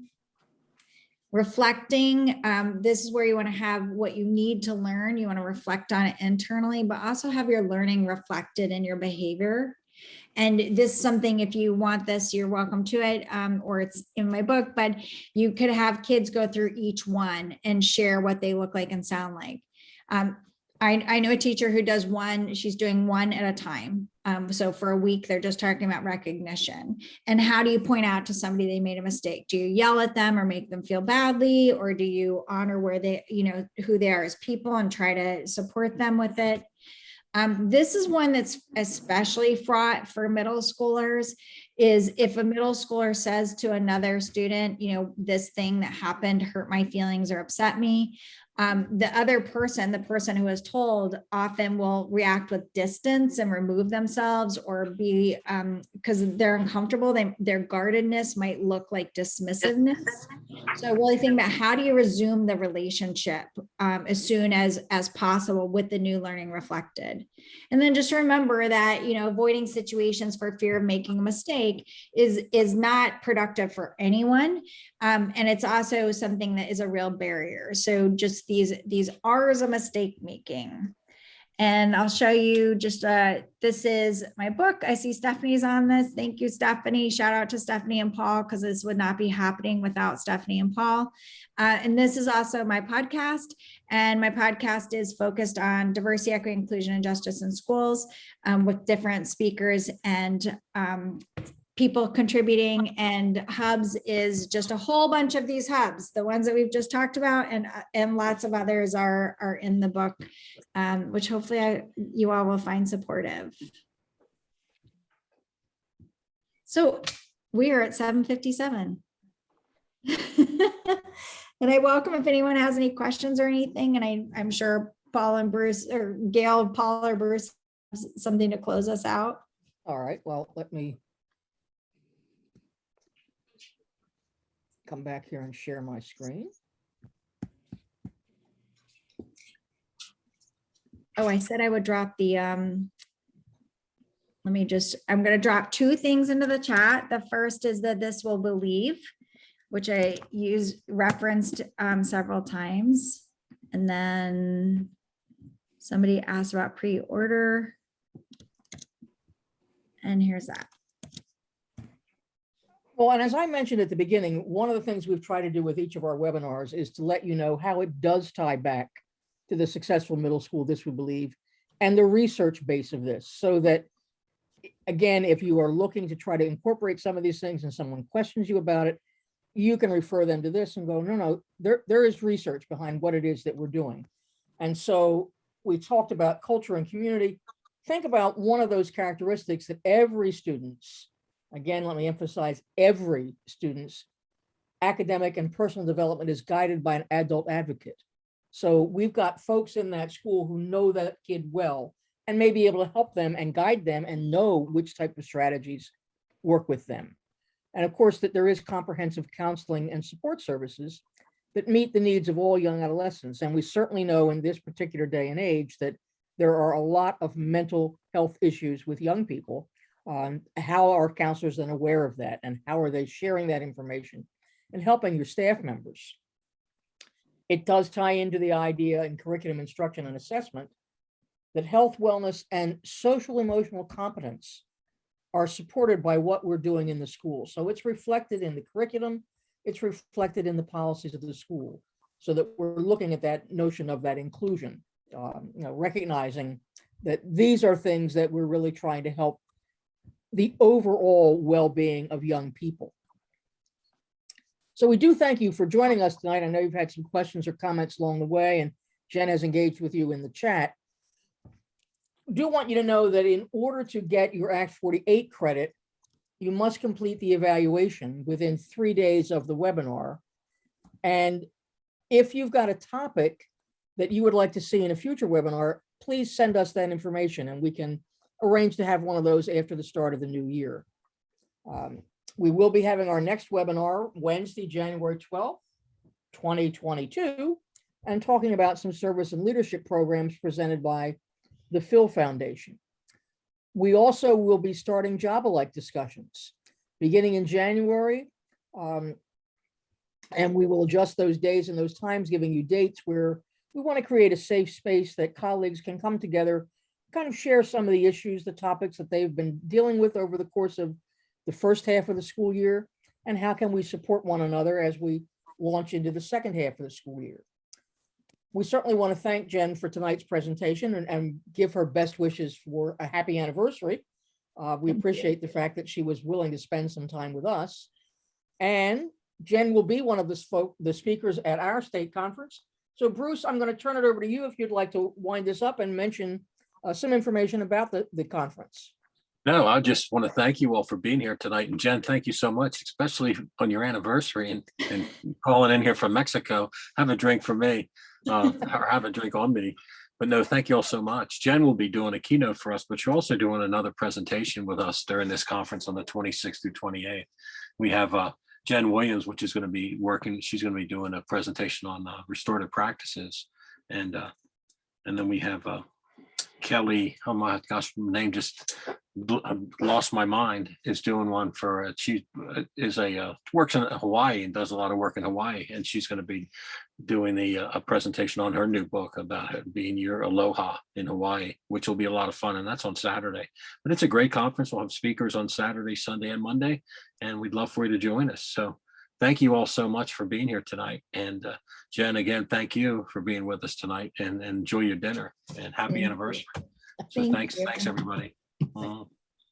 [SPEAKER 3] Reflecting, this is where you want to have what you need to learn. You want to reflect on it internally, but also have your learning reflected in your behavior. And this is something, if you want this, you're welcome to it, or it's in my book, but you could have kids go through each one and share what they look like and sound like. I know a teacher who does one, she's doing one at a time. So for a week, they're just talking about recognition. And how do you point out to somebody they made a mistake? Do you yell at them or make them feel badly? Or do you honor where they, who they are as people and try to support them with it? This is one that's especially fraught for middle schoolers, is if a middle schooler says to another student, this thing that happened hurt my feelings or upset me. The other person, the person who is told, often will react with distance and remove themselves, or be, because they're uncomfortable, their guardedness might look like dismissiveness. So really think about, how do you resume the relationship as soon as possible with the new learning reflected? And then just remember that, avoiding situations for fear of making a mistake is not productive for anyone. And it's also something that is a real barrier. So just these R's of mistake making. And I'll show you just, this is my book. I see Stephanie's on this. Thank you, Stephanie. Shout out to Stephanie and Paul, because this would not be happening without Stephanie and Paul. And this is also my podcast. And my podcast is focused on diversity, equity, inclusion, and justice in schools, with different speakers and people contributing. And hubs is just a whole bunch of these hubs. The ones that we've just talked about, and lots of others are in the book, which hopefully you all will find supportive. So we are at 7:57. And I welcome if anyone has any questions or anything. And I'm sure Paul and Bruce, or Gail, Paul, or Bruce have something to close us out.
[SPEAKER 2] All right, well, let me come back here and share my screen.
[SPEAKER 3] Oh, I said I would drop the, I'm going to drop two things into the chat. The first is that this will believe, which I referenced several times. And then somebody asked about pre-order. And here's that.
[SPEAKER 2] Well, and as I mentioned at the beginning, one of the things we've tried to do with each of our webinars is to let you know how it does tie back to the successful middle school, this we believe, and the research base of this, so that, again, if you are looking to try to incorporate some of these things and someone questions you about it, you can refer them to this and go, no, there is research behind what it is that we're doing. And so we talked about culture and community. Think about one of those characteristics that every student's, again, let me emphasize, every student's academic and personal development is guided by an adult advocate. So we've got folks in that school who know that kid well and may be able to help them and guide them and know which type of strategies work with them. And of course, that there is comprehensive counseling and support services that meet the needs of all young adolescents. And we certainly know in this particular day and age that there are a lot of mental health issues with young people. How are counselors then aware of that, and how are they sharing that information and helping your staff members? It does tie into the idea in curriculum instruction and assessment that health, wellness, and social emotional competence are supported by what we're doing in the school. So it's reflected in the curriculum, it's reflected in the policies of the school, so that we're looking at that notion of that inclusion, recognizing that these are things that we're really trying to help the overall well-being of young people. So we do thank you for joining us tonight. I know you've had some questions or comments along the way, and Jen has engaged with you in the chat. Do want you to know that in order to get your Act 48 credit, you must complete the evaluation within 3 days of the webinar. And if you've got a topic that you would like to see in a future webinar, please send us that information and we can arrange to have one of those after the start of the new year. We will be having our next webinar Wednesday, January 12th, 2022, and talking about some service and leadership programs presented by the Phil Foundation. We also will be starting job-alike discussions beginning in January, and we will adjust those days and those times, giving you dates where we want to create a safe space that colleagues can come together, kind of share some of the issues, the topics that they've been dealing with over the course of the first half of the school year, and how can we support one another as we launch into the second half of the school year. We certainly want to thank Jen for tonight's presentation and give her best wishes for a happy anniversary. We appreciate the fact that she was willing to spend some time with us. And Jen will be one of the speakers at our state conference. So Bruce, I'm going to turn it over to you if you'd like to wind this up and mention some information about the conference.
[SPEAKER 6] No, I just want to thank you all for being here tonight. And Jen, thank you so much, especially on your anniversary and calling in here from Mexico. Have a drink for me, or have a drink on me. But no, thank you all so much. Jen will be doing a keynote for us, but you're also doing another presentation with us during this conference on the 26th through 28th. We have Jen Williams, which is going to be working. She's going to be doing a presentation on restorative practices. And then we have Kelly, oh my gosh, name just lost my mind, is doing one for, she is works in Hawaii and does a lot of work in Hawaii. And she's going to be doing a presentation on her new book about it being your aloha in Hawaii, which will be a lot of fun. And that's on Saturday. But it's a great conference. We'll have speakers on Saturday, Sunday, and Monday. And we'd love for you to join us. So thank you all so much for being here tonight. And Jen, again, thank you for being with us tonight, and enjoy your dinner and happy anniversary. So thanks everybody.